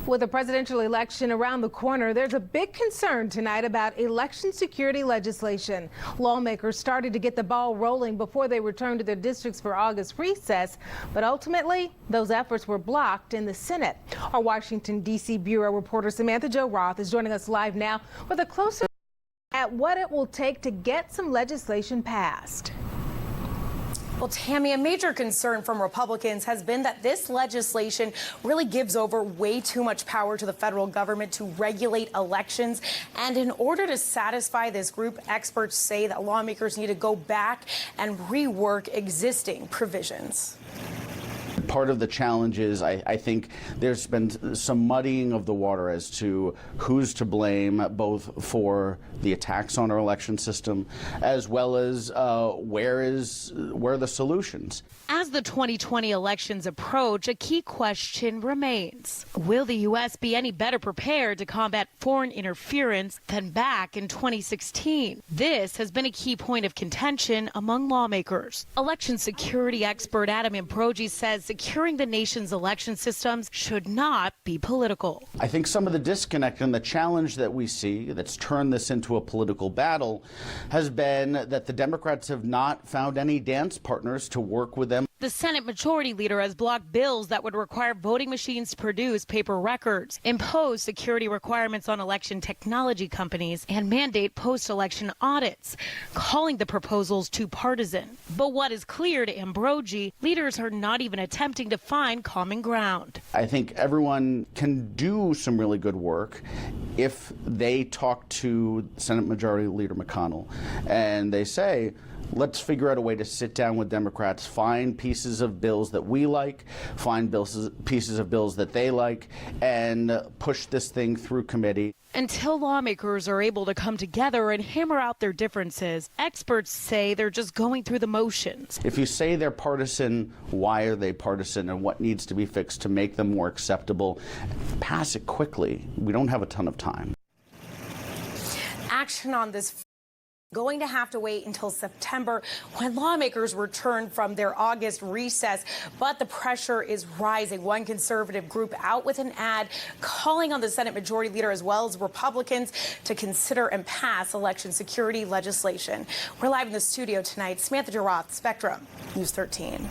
With the presidential election around the corner, there's a big concern tonight about election security legislation. Lawmakers started to get the ball rolling before they returned to their districts for August recess, but ultimately those efforts were blocked in the Senate. Our Washington, D.C. Bureau reporter Samantha-Jo is joining us live now with a closer look at what it will take to get some legislation passed. Well, Tammy, a major concern from Republicans has been that this legislation really gives over way too much power to the federal government to regulate elections. And in order to satisfy this group, experts say that lawmakers need to go back and rework existing provisions. Part of the challenge is I think there's been some muddying of the water as to who's to blame, both for the attacks on our election system as well as where are the solutions. As the 2020 elections approach, a key question remains. Will the U.S. be any better prepared to combat foreign interference than back in 2016? This has been a key point of contention among lawmakers. Election security expert Adam Ambrogi says securing the nation's election systems should not be political. I think some of the disconnect and the challenge that we see that's turned this into a political battle has been that the Democrats have not found any dance partners to work with them. The Senate Majority Leader has blocked bills that would require voting machines to produce paper records, impose security requirements on election technology companies, and mandate post-election audits, calling the proposals too partisan. But what is clear to Ambrogi, leaders are not even attempting to find common ground. I think everyone can do some really good work if they talk to Senate Majority Leader McConnell and they say, let's figure out a way to sit down with Democrats, find pieces of bills that we like, find pieces of bills that they like, and push this thing through committee. Until lawmakers are able to come together and hammer out their differences, experts say they're just going through the motions. If you say they're partisan, why are they partisan and what needs to be fixed to make them more acceptable? Pass it quickly. We don't have a ton of time. Action on this going to have to wait until September when lawmakers return from their August recess. But the pressure is rising. One conservative group out with an ad calling on the Senate Majority Leader as well as Republicans to consider and pass election security legislation. We're live in the studio tonight. Samantha-Jo, Spectrum, News 13.